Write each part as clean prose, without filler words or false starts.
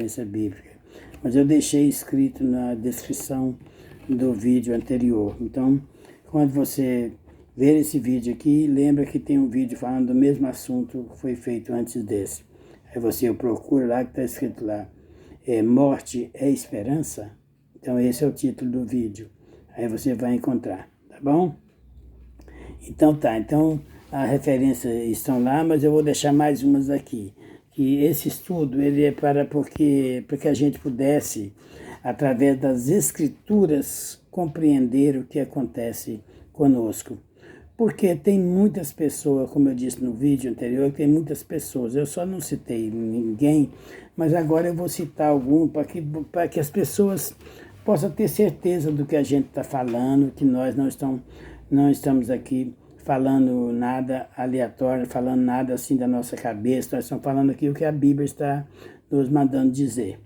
referência bíblica, mas eu deixei escrito na descrição do vídeo anterior. Então, quando você ver esse vídeo aqui, lembra que tem um vídeo falando do mesmo assunto que foi feito antes desse. Aí você procura lá que está escrito lá, Morte é Esperança? Então esse é o título do vídeo. Aí você vai encontrar, tá bom? Então então as referências estão lá, mas eu vou deixar mais umas aqui. Que esse estudo ele é para que a gente pudesse, através das escrituras, compreender o que acontece conosco. Porque tem muitas pessoas, como eu disse no vídeo anterior, tem muitas pessoas, eu só não citei ninguém, mas agora eu vou citar algum para que as pessoas possam ter certeza do que a gente está falando, que nós não estamos aqui falando nada aleatório, falando nada assim da nossa cabeça, nós estamos falando aqui o que a Bíblia está nos mandando dizer.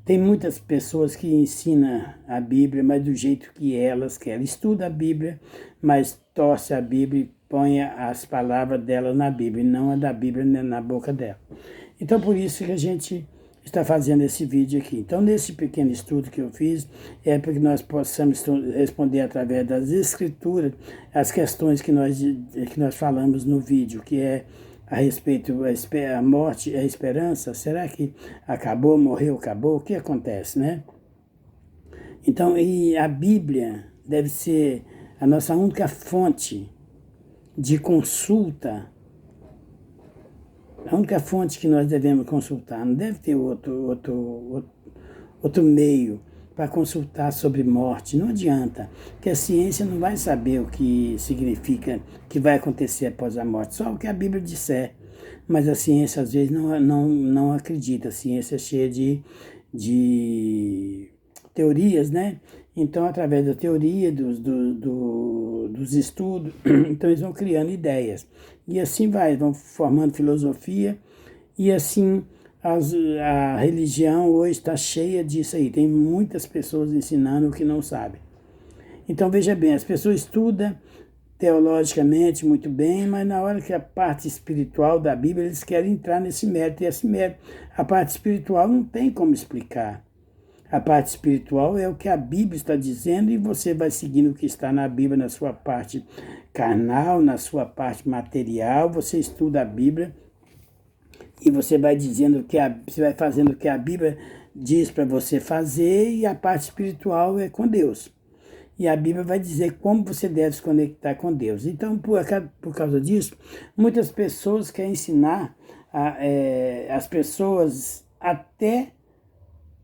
Tem muitas pessoas que ensinam a Bíblia, mas do jeito que elas querem. Estuda a Bíblia, mas torce a Bíblia e põe as palavras dela na Bíblia, e não a da Bíblia na boca dela. Então, por isso que a gente está fazendo esse vídeo aqui. Então, nesse pequeno estudo que eu fiz, é para que nós possamos responder através das Escrituras as questões que nós falamos no vídeo, que é a respeito a morte, a esperança. Será que acabou, morreu, acabou? O que acontece, né? Então, e a Bíblia deve ser a nossa única fonte de consulta, a única fonte que nós devemos consultar. Não deve ter outro meio para consultar sobre morte. Não adianta, que a ciência não vai saber o que significa, que vai acontecer após a morte, só o que a Bíblia disser. Mas a ciência às vezes não acredita, a ciência é cheia de teorias, né? Então, através da teoria, dos estudos, então eles vão criando ideias. E assim vão formando filosofia, e assim a religião hoje está cheia disso aí. Tem muitas pessoas ensinando o que não sabem. Então, veja bem, as pessoas estudam teologicamente muito bem, mas na hora que a parte espiritual da Bíblia, eles querem entrar nesse mérito. E esse mérito, a parte espiritual não tem como explicar. A parte espiritual é o que a Bíblia está dizendo e você vai seguindo o que está na Bíblia, na sua parte carnal, na sua parte material. Você estuda a Bíblia e você vai dizendo você vai fazendo o que a Bíblia diz para você fazer, e a parte espiritual é com Deus. E a Bíblia vai dizer como você deve se conectar com Deus. Então, por causa disso, muitas pessoas querem ensinar as pessoas até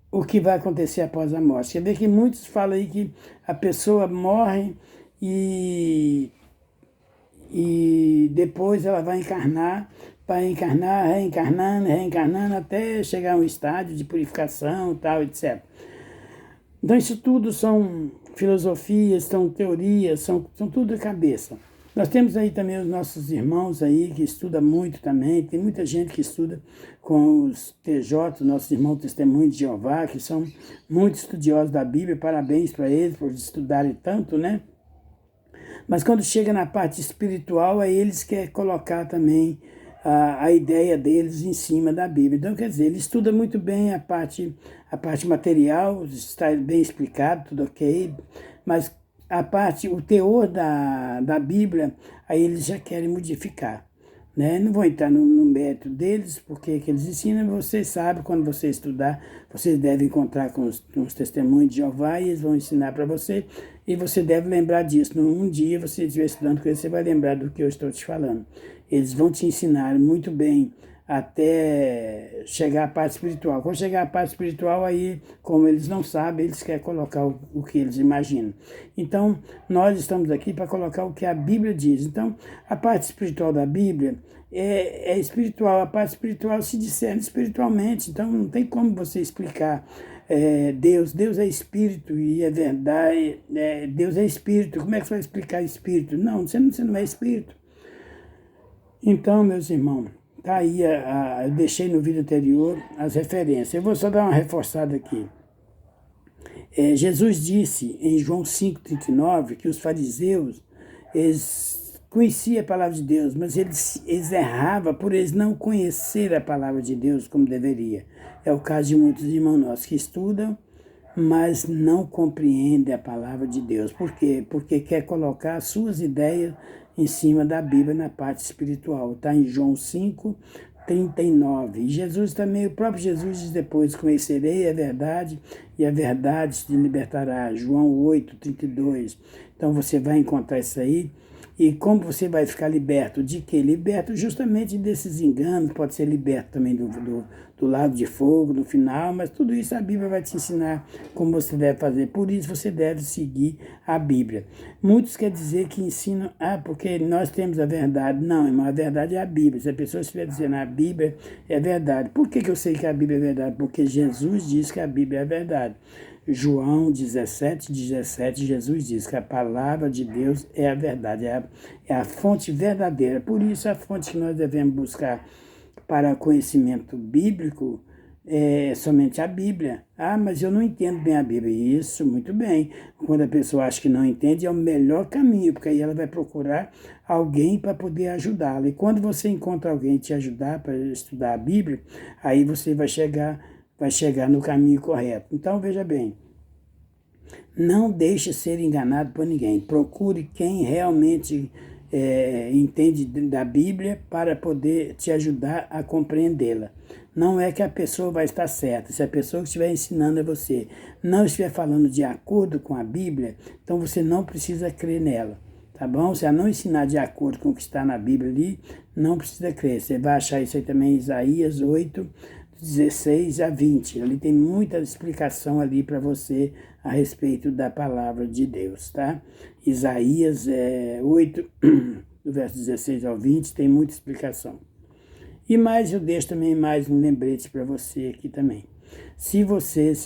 o que vai acontecer após a morte. Quer ver que muitos falam aí que a pessoa morre e depois ela vai encarnar, reencarnando, até chegar a um estágio de purificação, tal, etc. Então, isso tudo são filosofias, são teorias, são tudo de cabeça. Nós temos aí também os nossos irmãos aí que estudam muito também, tem muita gente que estuda com os TJ, nossos irmãos Testemunho de Jeová, que são muito estudiosos da Bíblia, parabéns para eles por estudarem tanto, né? Mas quando chega na parte espiritual, aí eles querem colocar também a ideia deles em cima da Bíblia. Então, quer dizer, ele estuda muito bem a parte material, está bem explicado, tudo ok, mas o teor da Bíblia, aí eles já querem modificar, né? Não vou entrar no mérito deles, porque que eles ensinam, você sabe, quando você estudar, vocês devem encontrar com os testemunhos de Jeová, e eles vão ensinar para você, e você deve lembrar disso. Um dia você estiver estudando com eles, você vai lembrar do que eu estou te falando. Eles vão te ensinar muito bem até chegar à parte espiritual. Quando chegar à parte espiritual, aí, como eles não sabem, eles querem colocar o que eles imaginam. Então, nós estamos aqui para colocar o que a Bíblia diz. Então, a parte espiritual da Bíblia é espiritual. A parte espiritual se discerne espiritualmente. Então, não tem como você explicar Deus. Deus é espírito e é verdade. Deus é espírito. Como é que você vai explicar espírito? Não, você não é espírito. Então, meus irmãos, tá aí, eu deixei no vídeo anterior as referências. Eu vou só dar uma reforçada aqui. Jesus disse em João 5,39 que os fariseus, eles conheciam a palavra de Deus, mas eles erravam por eles não conhecer a palavra de Deus como deveria. é o caso de muitos irmãos nossos que estudam, mas não compreendem a palavra de Deus. Por quê? Porque quer colocar as suas ideias em cima da Bíblia na parte espiritual. Está em João 5:39. E Jesus também, o próprio Jesus diz depois: conhecerei a verdade e a verdade te libertará. João 8:32. Então você vai encontrar isso aí. E como você vai ficar liberto? De quê? Liberto justamente desses enganos, pode ser liberto também do lago de fogo no final, mas tudo isso a Bíblia vai te ensinar como você deve fazer. Por isso você deve seguir a Bíblia. Muitos querem dizer que ensinam, porque nós temos a verdade. Não, irmão, a verdade é a Bíblia. Se a pessoa estiver dizendo a Bíblia é verdade. Por que eu sei que a Bíblia é verdade? Porque Jesus diz que a Bíblia é verdade. João 17:17, Jesus diz que a palavra de Deus é a verdade, é a fonte verdadeira. Por isso, a fonte que nós devemos buscar para conhecimento bíblico é somente a Bíblia. Mas eu não entendo bem a Bíblia. Isso, muito bem. Quando a pessoa acha que não entende, é o melhor caminho, porque aí ela vai procurar alguém para poder ajudá-la. E quando você encontra alguém te ajudar para estudar a Bíblia, aí você vai chegar no caminho correto. Então, veja bem, não deixe ser enganado por ninguém. Procure quem realmente entende da Bíblia para poder te ajudar a compreendê-la. Não é que a pessoa vai estar certa. Se a pessoa que estiver ensinando a você não estiver falando de acordo com a Bíblia, então você não precisa crer nela. Tá bom? Se ela não ensinar de acordo com o que está na Bíblia ali, não precisa crer. Você vai achar isso aí também em Isaías 8:16-20. Ali tem muita explicação ali para você a respeito da palavra de Deus, tá? Isaías 8, do verso 16-20, tem muita explicação. E mais, eu deixo também mais um lembrete para você aqui também. Se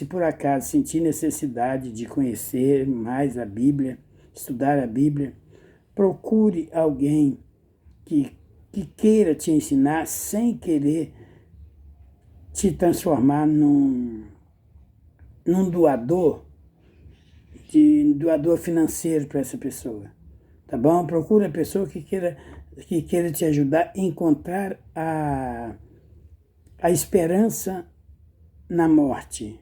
por acaso sentir necessidade de conhecer mais a Bíblia, estudar a Bíblia, procure alguém que queira te ensinar sem querer te transformar num doador financeiro para essa pessoa, tá bom? Procura a pessoa que queira te ajudar a encontrar a esperança na morte.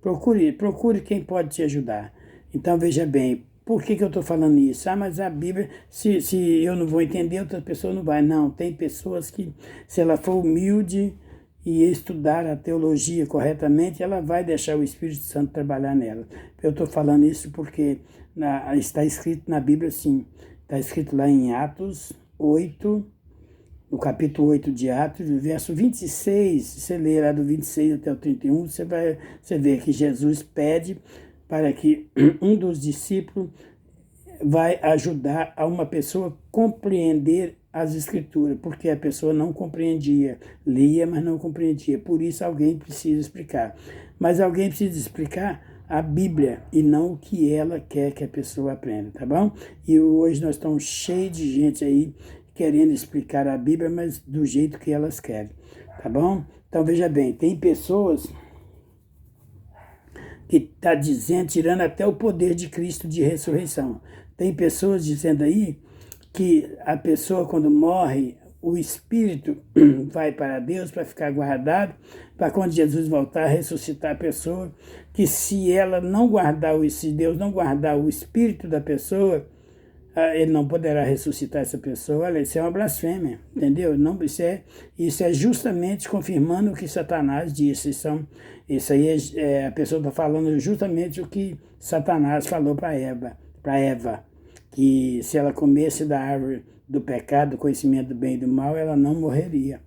Procure quem pode te ajudar. Então, veja bem, por que eu estou falando isso? Mas a Bíblia, se eu não vou entender, outra pessoa não vai. Não, tem pessoas que, se ela for humilde e estudar a teologia corretamente, ela vai deixar o Espírito Santo trabalhar nela. Eu estou falando isso porque está escrito na Bíblia assim, está escrito lá em Atos 8, no capítulo 8 de Atos, no verso 26, você lê lá do 26 até o 31, você vê que Jesus pede para que um dos discípulos vai ajudar a uma pessoa compreender as Escrituras, porque a pessoa não compreendia, lia, mas não compreendia. Por isso alguém precisa explicar. Mas alguém precisa explicar a Bíblia e não o que ela quer que a pessoa aprenda, tá bom? E hoje nós estamos cheios de gente aí querendo explicar a Bíblia, mas do jeito que elas querem, tá bom? Então veja bem, tem pessoas que está dizendo, tirando até o poder de Cristo de ressurreição. Tem pessoas dizendo aí que a pessoa, quando morre, o espírito vai para Deus para ficar guardado, para quando Jesus voltar, ressuscitar a pessoa, que se ela não guardar, se Deus não guardar o espírito da pessoa, ele não poderá ressuscitar essa pessoa. Olha, isso é uma blasfêmia, entendeu? Não, isso é justamente confirmando o que Satanás disse. Isso aí a pessoa está falando justamente o que Satanás falou para Eva, que se ela comesse da árvore do pecado, do conhecimento do bem e do mal, ela não morreria.